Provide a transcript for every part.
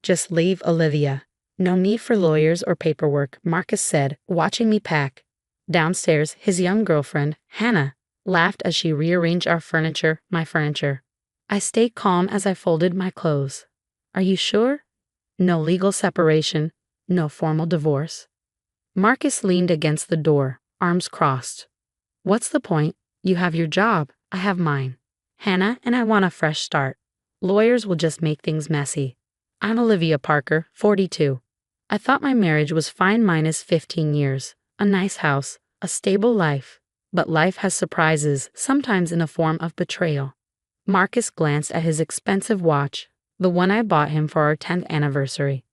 Just leave, Olivia. No need for lawyers or paperwork, Marcus said, watching me pack. Downstairs, his young girlfriend, Hannah, laughed as she rearranged my furniture. I stayed calm as I folded my clothes. Are you sure? No legal separation, no formal divorce. Marcus leaned against the door, arms crossed. What's the point? You have your job, I have mine. Hannah and I want a fresh start. Lawyers will just make things messy. I'm Olivia Parker, 42. I thought my marriage was fine minus 15 years, a nice house, a stable life. But life has surprises, sometimes in the form of betrayal. Marcus glanced at his expensive watch, the one I bought him for our 10th anniversary.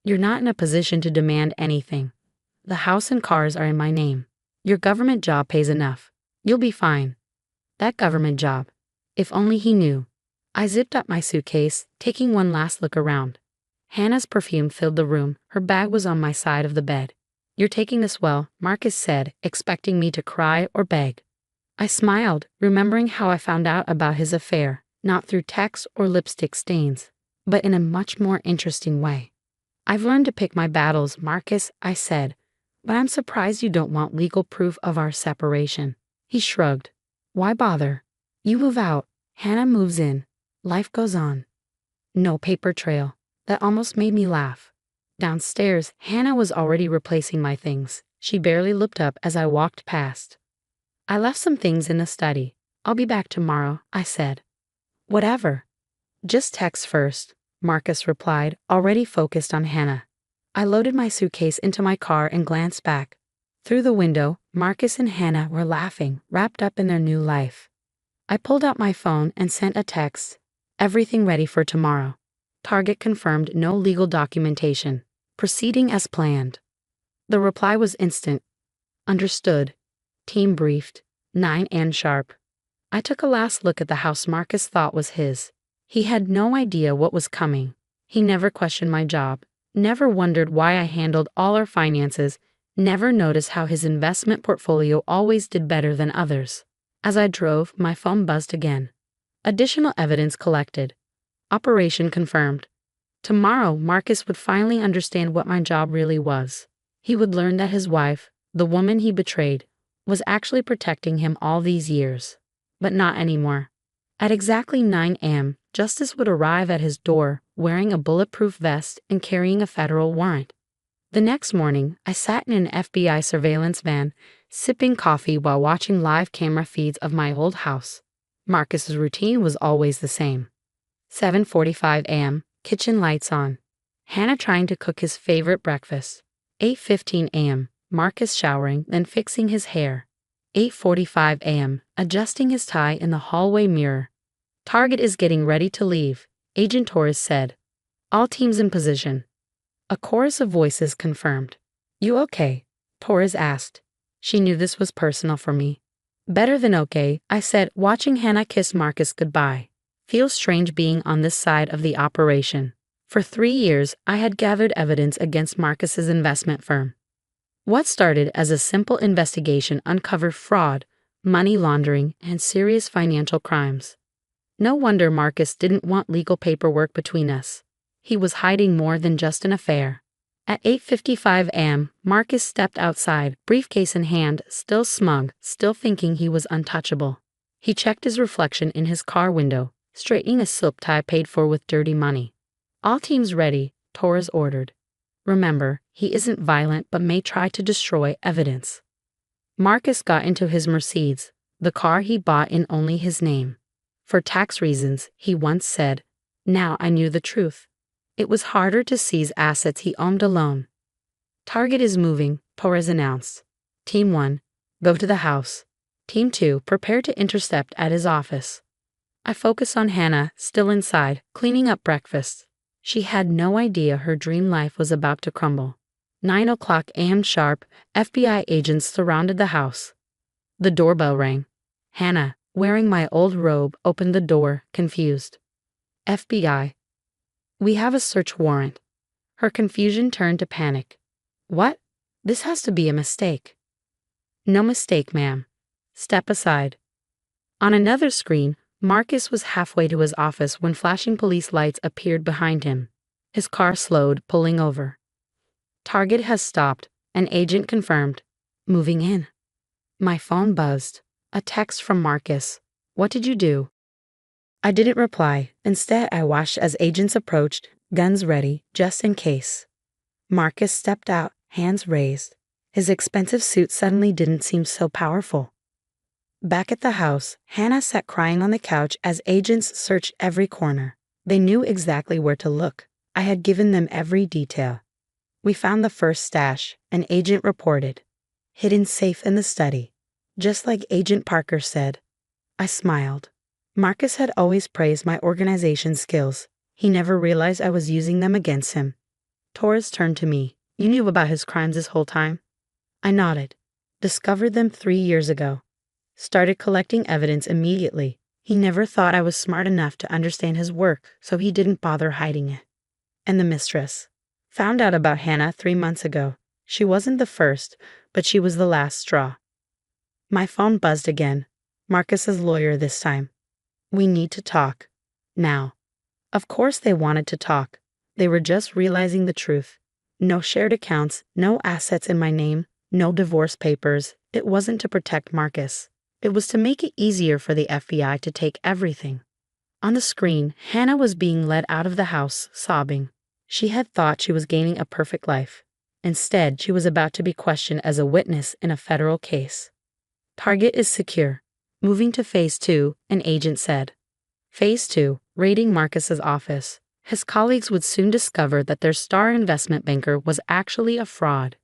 You're not in a position to demand anything. The house and cars are in my name. Your government job pays enough. You'll be fine. That government job. If only he knew. I zipped up my suitcase, taking one last look around. Hannah's perfume filled the room. Her bag was on my side of the bed. You're taking this well, Marcus said, expecting me to cry or beg. I smiled, remembering how I found out about his affair, not through text or lipstick stains, but in a much more interesting way. I've learned to pick my battles, Marcus, I said, but I'm surprised you don't want legal proof of our separation. He shrugged. Why bother? You move out, Hannah moves in. Life goes on. No paper trail. That almost made me laugh. Downstairs, Hannah was already replacing my things. She barely looked up as I walked past. I left some things in the study. I'll be back tomorrow, I said. Whatever. Just text first, Marcus replied, already focused on Hannah. I loaded my suitcase into my car and glanced back. Through the window, Marcus and Hannah were laughing, wrapped up in their new life. I pulled out my phone and sent a text. Everything ready for tomorrow. Target confirmed, no legal documentation. Proceeding as planned. The reply was instant. Understood. Team briefed. 9 a.m. sharp. I took a last look at the house Marcus thought was his. He had no idea what was coming. He never questioned my job, never wondered why I handled all our finances, never noticed how his investment portfolio always did better than others. As I drove, my phone buzzed again. Additional evidence collected. Operation confirmed. Tomorrow, Marcus would finally understand what my job really was. He would learn that his wife, the woman he betrayed, was actually protecting him all these years. But not anymore. At exactly 9 a.m., Justice would arrive at his door, wearing a bulletproof vest and carrying a federal warrant. The next morning, I sat in an FBI surveillance van, sipping coffee while watching live camera feeds of my old house. Marcus's routine was always the same. 7:45 a.m., kitchen lights on. Hannah trying to cook his favorite breakfast. 8:15 a.m., Marcus showering, then fixing his hair. 8:45 a.m., adjusting his tie in the hallway mirror. Target is getting ready to leave, Agent Torres said. All teams in position. A chorus of voices confirmed. You okay? Torres asked. She knew this was personal for me. Better than okay, I said, watching Hannah kiss Marcus goodbye. Feels strange being on this side of the operation. For 3 years, I had gathered evidence against Marcus's investment firm. What started as a simple investigation uncovered fraud, money laundering, and serious financial crimes. No wonder Marcus didn't want legal paperwork between us. He was hiding more than just an affair. At 8:55 a.m., Marcus stepped outside, briefcase in hand, still smug, still thinking he was untouchable. He checked his reflection in his car window, straightening a silk tie paid for with dirty money. All teams ready, Torres ordered. Remember, he isn't violent but may try to destroy evidence. Marcus got into his Mercedes, the car he bought in only his name. For tax reasons, he once said. Now I knew the truth. It was harder to seize assets he owned alone. Target is moving, Torres announced. Team 1, go to the house. Team 2, prepare to intercept at his office. I focused on Hannah, still inside, cleaning up breakfast. She had no idea her dream life was about to crumble. 9:00 a.m. sharp, FBI agents surrounded the house. The doorbell rang. Hannah, wearing my old robe, opened the door, confused. FBI. We have a search warrant. Her confusion turned to panic. What? This has to be a mistake. No mistake, ma'am. Step aside. On another screen, Marcus was halfway to his office when flashing police lights appeared behind him. His car slowed, pulling over. Target has stopped. An agent confirmed. Moving in. My phone buzzed. A text from Marcus. What did you do? I didn't reply. Instead, I watched as agents approached, guns ready, just in case. Marcus stepped out, hands raised. His expensive suit suddenly didn't seem so powerful. Back at the house, Hannah sat crying on the couch as agents searched every corner. They knew exactly where to look. I had given them every detail. We found the first stash, an agent reported. Hidden safe in the study. Just like Agent Parker said. I smiled. Marcus had always praised my organization skills. He never realized I was using them against him. Torres turned to me. You knew about his crimes this whole time? I nodded. Discovered them 3 years ago. Started collecting evidence immediately. He never thought I was smart enough to understand his work, so he didn't bother hiding it. And the mistress. Found out about Hannah 3 months ago. She wasn't the first, but she was the last straw. My phone buzzed again. Marcus's lawyer this time. We need to talk. Now. Of course they wanted to talk. They were just realizing the truth. No shared accounts, no assets in my name, no divorce papers. It wasn't to protect Marcus. It was to make it easier for the FBI to take everything. On the screen, Hannah was being led out of the house, sobbing. She had thought she was gaining a perfect life. Instead, she was about to be questioned as a witness in a federal case. Target is secure. Moving to Phase 2, an agent said. Phase 2, raiding Marcus's office. His colleagues would soon discover that their star investment banker was actually a fraud.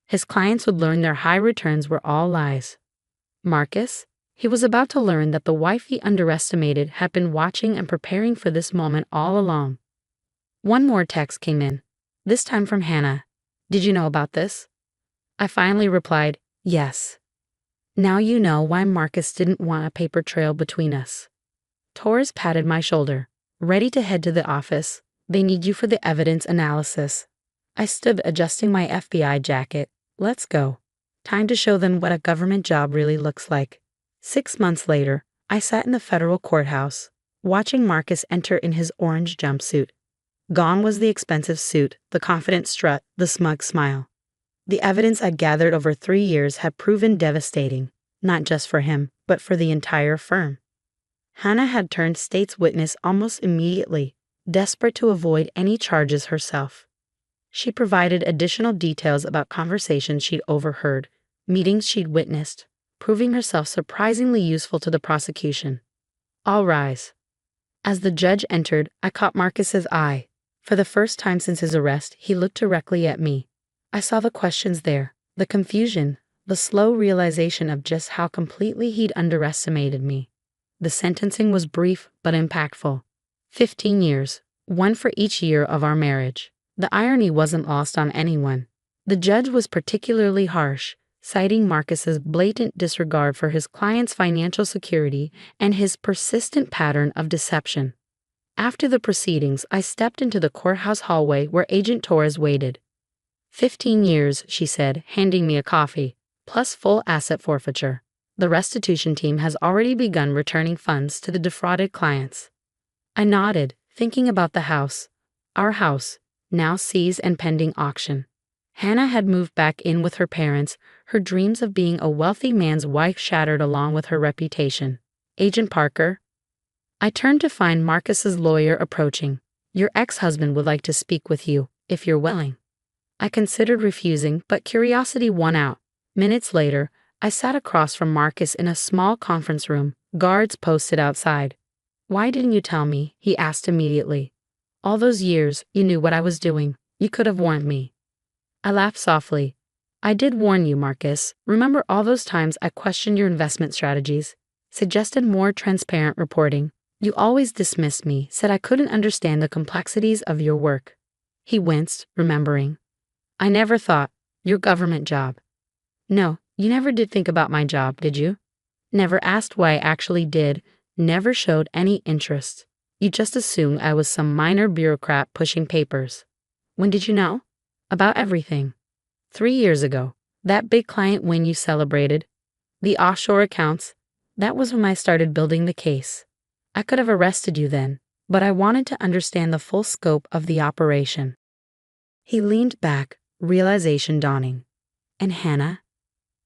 His clients would learn their high returns were all lies. Marcus? He was about to learn that the wife he underestimated had been watching and preparing for this moment all along. One more text came in, this time from Hannah. Did you know about this? I finally replied, yes. Now you know why Marcus didn't want a paper trail between us. Torres patted my shoulder. Ready to head to the office. They need you for the evidence analysis. I stood adjusting my FBI jacket. Let's go. Time to show them what a government job really looks like. 6 months later, I sat in the federal courthouse, watching Marcus enter in his orange jumpsuit. Gone was the expensive suit, the confident strut, the smug smile. The evidence I'd gathered over 3 years had proven devastating, not just for him, but for the entire firm. Hannah had turned state's witness almost immediately, desperate to avoid any charges herself. She provided additional details about conversations she'd overheard, meetings she'd witnessed, proving herself surprisingly useful to the prosecution. All rise. As the judge entered, I caught Marcus's eye. For the first time since his arrest, he looked directly at me. I saw the questions there, the confusion, the slow realization of just how completely he'd underestimated me. The sentencing was brief but impactful. 15 years, 1 for each year of our marriage. The irony wasn't lost on anyone. The judge was particularly harsh, citing Marcus's blatant disregard for his client's financial security and his persistent pattern of deception. After the proceedings, I stepped into the courthouse hallway where Agent Torres waited. 15 years, she said, handing me a coffee, plus full asset forfeiture. The restitution team has already begun returning funds to the defrauded clients. I nodded, thinking about the house. Our house, now seized and pending auction. Hannah had moved back in with her parents, her dreams of being a wealthy man's wife shattered along with her reputation. Agent Parker? I turned to find Marcus's lawyer approaching. Your ex-husband would like to speak with you, if you're willing. I considered refusing, but curiosity won out. Minutes later, I sat across from Marcus in a small conference room, guards posted outside. Why didn't you tell me? He asked immediately. All those years, you knew what I was doing. You could have warned me. I laughed softly. I did warn you, Marcus. Remember all those times I questioned your investment strategies, suggested more transparent reporting. You always dismissed me, said I couldn't understand the complexities of your work. He winced, remembering. I never thought, your government job. No, you never did think about my job, did you? Never asked why I actually did, never showed any interest. You just assumed I was some minor bureaucrat pushing papers. When did you know? About everything. 3 years ago. That big client win you celebrated. The offshore accounts. That was when I started building the case. I could have arrested you then. but I wanted to understand the full scope of the operation. He leaned back, realization dawning. And Hannah?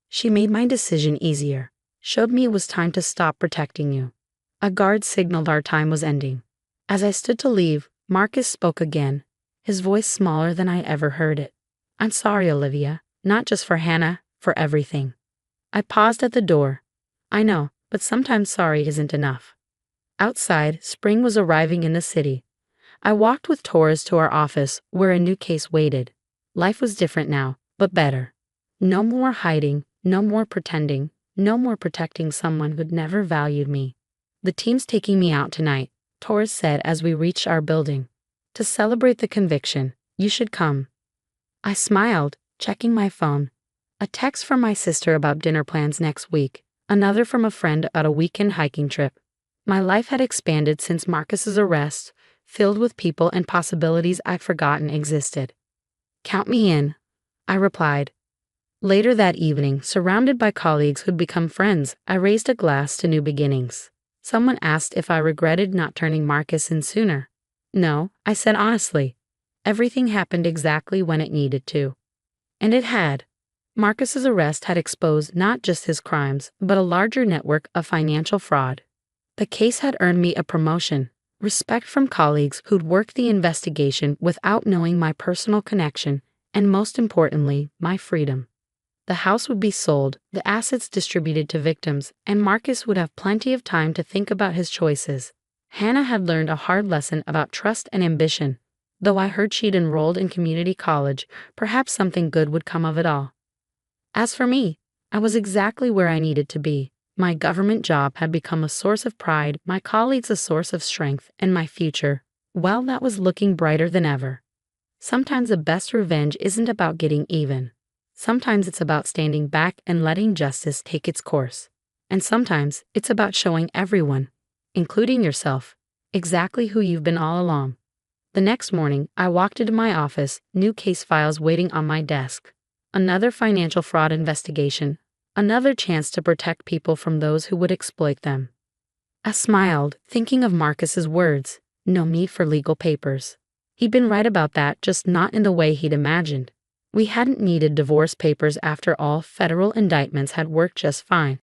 She made my decision easier, showed me it was time to stop protecting you. A guard signaled our time was ending. As I stood to leave, Marcus spoke again, his voice smaller than I ever heard it. I'm sorry, Olivia, not just for Hannah, for everything. I paused at the door. I know, but sometimes sorry isn't enough. Outside, spring was arriving in the city. I walked with Torres to our office, where a new case waited. Life was different now, but better. No more hiding, no more pretending, no more protecting someone who'd never valued me. The team's taking me out tonight, Torres said as we reached our building. To celebrate the conviction, you should come. I smiled, checking my phone. A text from my sister about dinner plans next week, another from a friend about a weekend hiking trip. My life had expanded since Marcus's arrest, filled with people and possibilities I'd forgotten existed. Count me in, I replied. Later that evening, surrounded by colleagues who'd become friends, I raised a glass to new beginnings. Someone asked if I regretted not turning Marcus in sooner. No, I said honestly. Everything happened exactly when it needed to. And it had. Marcus's arrest had exposed not just his crimes, but a larger network of financial fraud. The case had earned me a promotion, respect from colleagues who'd worked the investigation without knowing my personal connection, and most importantly, my freedom. The house would be sold, the assets distributed to victims, and Marcus would have plenty of time to think about his choices. Hannah had learned a hard lesson about trust and ambition. Though I heard she'd enrolled in community college, perhaps something good would come of it all. As for me, I was exactly where I needed to be. My government job had become a source of pride, my colleagues a source of strength, and my future, well, that was looking brighter than ever. Sometimes the best revenge isn't about getting even. Sometimes it's about standing back and letting justice take its course. And sometimes it's about showing everyone, including yourself, exactly who you've been all along. The next morning, I walked into my office, new case files waiting on my desk. Another financial fraud investigation, another chance to protect people from those who would exploit them. I smiled, thinking of Marcus's words, no need for legal papers. He'd been right about that, just not in the way he'd imagined. We hadn't needed divorce papers after all, federal indictments had worked just fine.